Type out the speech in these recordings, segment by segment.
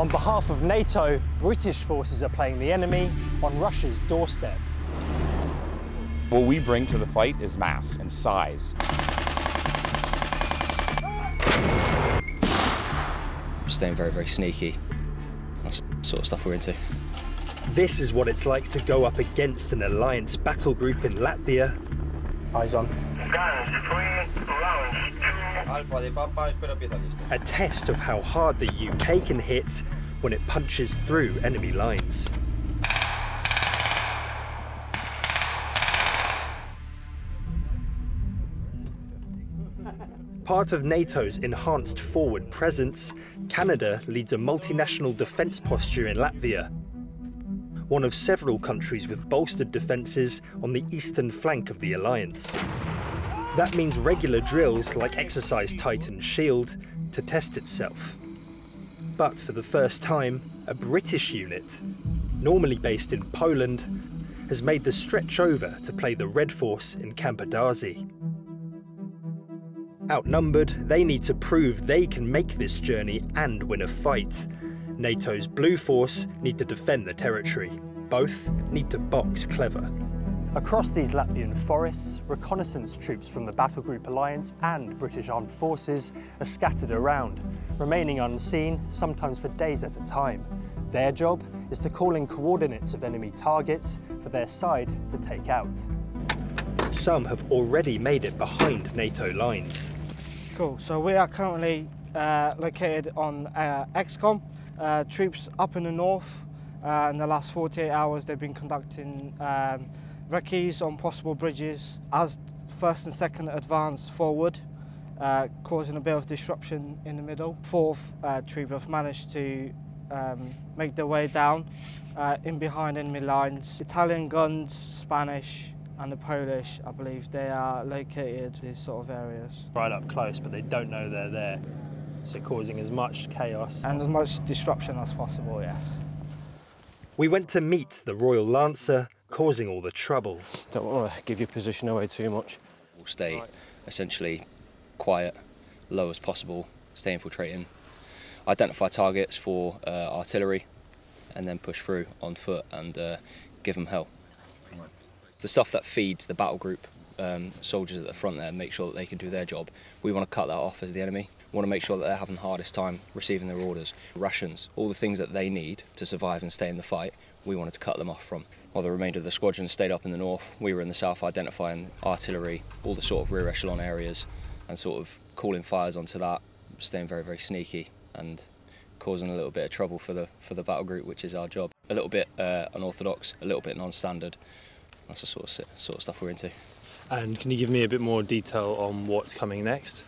On behalf of NATO, British forces are playing the enemy on Russia's doorstep. What we bring to the fight is mass and size. Staying very, very sneaky. That's the sort of stuff we're into. This is what it's like to go up against an alliance battle group in Latvia. Eyes on. Guns free, rounds 2. A test of how hard the UK can hit when it punches through enemy lines. Part of NATO's enhanced forward presence, Canada leads a multinational defence posture in Latvia, one of several countries with bolstered defences on the eastern flank of the alliance. That means regular drills like Exercise Titan Shield to test itself. But for the first time, a British unit, normally based in Poland, has made the stretch over to play the Red Force in Camp Adazi. Outnumbered, they need to prove they can make this journey and win a fight. NATO's Blue Force need to defend the territory. Both need to box clever. Across these Latvian forests, reconnaissance troops from the Battle Group Alliance and British Armed Forces are scattered around, remaining unseen, sometimes for days at a time. Their job is to call in coordinates of enemy targets for their side to take out. Some have already made it behind NATO lines. Cool, so we are currently located on XCOM. Troops up in the north. In the last 48 hours they've been conducting recce's on possible bridges as first and second advance forward, causing a bit of disruption in the middle. Fourth troop have managed to make their way down in behind enemy lines. Italian guns, Spanish and the Polish, I believe, they are located in these sort of areas. Right up close, but they don't know they're there. So causing as much chaos and as much disruption as possible, yes. We went to meet the Royal Lancer, causing all the trouble. Don't want to give your position away too much. We'll stay essentially quiet, low as possible, stay infiltrating, identify targets for artillery, and then push through on foot and give them hell. The stuff that feeds the battle group soldiers at the front there, make sure that they can do their job. We want to cut that off as the enemy. We want to make sure that they're having the hardest time receiving their orders. Rations, all the things that they need to survive and stay in the fight, we wanted to cut them off from. While the remainder of the squadron stayed up in the north, we were in the south identifying artillery, all the sort of rear echelon areas, and sort of calling fires onto that, staying very, very sneaky and causing a little bit of trouble for the battle group, which is our job. A little bit unorthodox, a little bit non-standard. That's the sort of stuff we're into. And can you give me a bit more detail on what's coming next?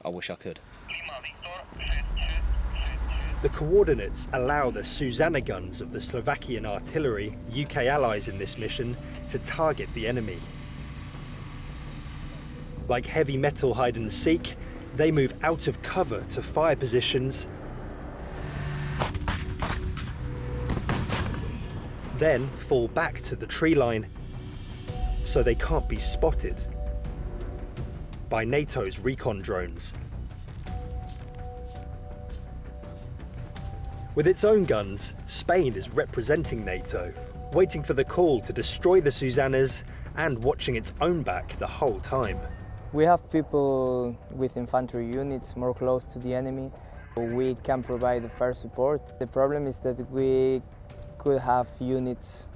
I wish I could. The coordinates allow the Susanna guns of the Slovakian artillery, UK allies in this mission, to target the enemy. Like heavy metal hide and seek, they move out of cover to fire positions, then fall back to the tree line so they can't be spotted by NATO's recon drones. With its own guns, Spain is representing NATO, waiting for the call to destroy the Susannas and watching its own back the whole time. We have people with infantry units more close to the enemy. We can provide the first support. The problem is that we could have units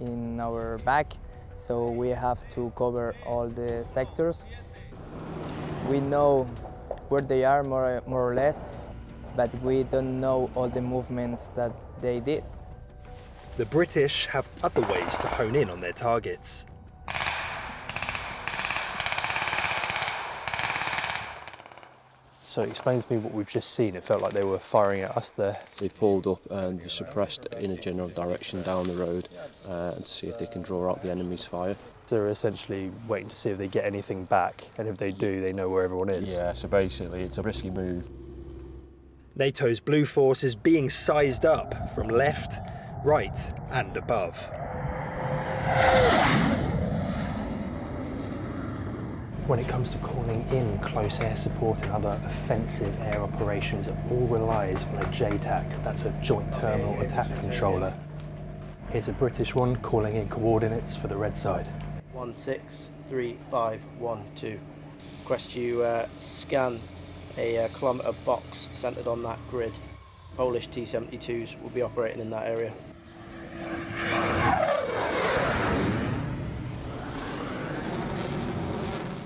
in our back, so we have to cover all the sectors. We know where they are more or less, but we don't know all the movements that they did. The British have other ways to hone in on their targets. So explain to me what we've just seen. It felt like they were firing at us there. They pulled up and suppressed in a general direction down the road to see if they can draw out the enemy's fire. They're essentially waiting to see if they get anything back, and if they do, they know where everyone is. Yeah, so basically it's a risky move. NATO's Blue Force is being sized up from left, right and above. When it comes to calling in close air support and other offensive air operations, it all relies on a JTAC, that's a Joint Terminal Attack Controller. Here's a British one calling in coordinates for the red side. 163512. Request you scan a kilometre box centred on that grid. Polish T-72s will be operating in that area.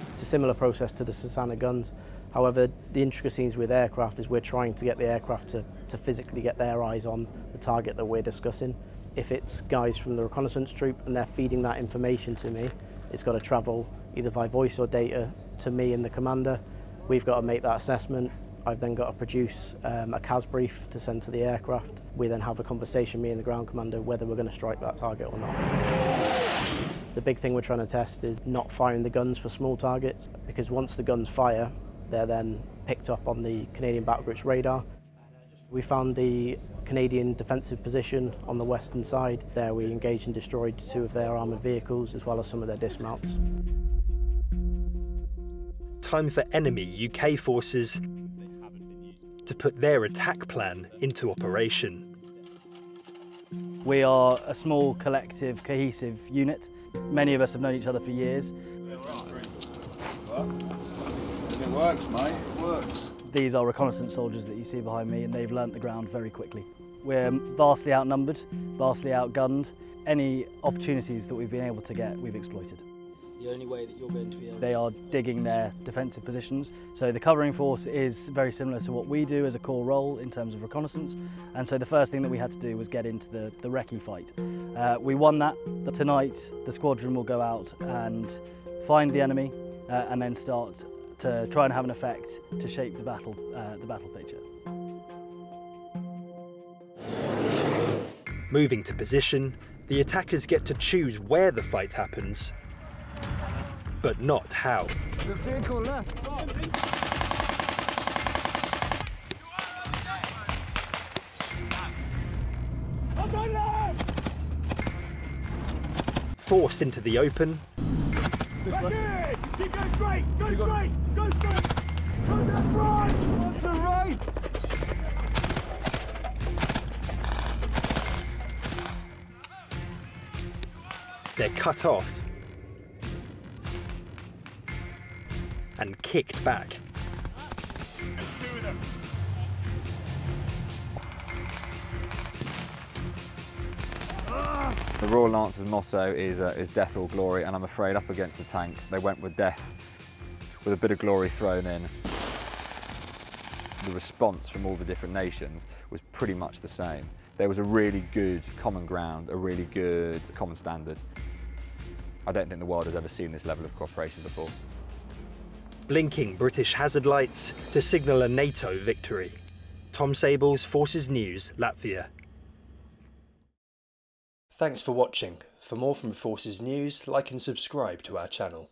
It's a similar process to the Sasana guns. However, the intricacies with aircraft is we're trying to get the aircraft to physically get their eyes on the target that we're discussing. If it's guys from the reconnaissance troop and they're feeding that information to me, it's got to travel either by voice or data to me and the commander. We've got to make that assessment. I've then got to produce a CAS brief to send to the aircraft. We then have a conversation, me and the ground commander, whether we're going to strike that target or not. The big thing we're trying to test is not firing the guns for small targets, because once the guns fire, they're then picked up on the Canadian battle group's radar. We found the Canadian defensive position on the western side. There we engaged and destroyed 2 of their armoured vehicles as well as some of their dismounts. Time for enemy UK forces to put their attack plan into operation. We are a small, collective, cohesive unit. Many of us have known each other for years. It works, mate, it works. These are reconnaissance soldiers that you see behind me, and they've learnt the ground very quickly. We're vastly outnumbered, vastly outgunned. Any opportunities that we've been able to get, we've exploited. The only way that you're going to be able They are digging their defensive positions. So the covering force is very similar to what we do as a core role in terms of reconnaissance. And so the first thing that we had to do was get into the recce fight. We won that. Tonight, the squadron will go out and find the enemy and then start to try and have an effect to shape the battle picture. Moving to position, the attackers get to choose where the fight happens, but not how. The vehicle left. Forced into the open, Keep going straight! Go straight! Go straight! Go left, right! To the right! they're cut off and kicked back. There's 2 of them. The Royal Lancers' motto is death or glory, and I'm afraid up against the tank they went with death with a bit of glory thrown in. The response from all the different nations was pretty much the same. There was a really good common ground, a really good common standard. I don't think the world has ever seen this level of cooperation before. Blinking British hazard lights to signal a NATO victory. Tom Sable's Forces News, Latvia. Thanks for watching. For more from Forces News, like and subscribe to our channel.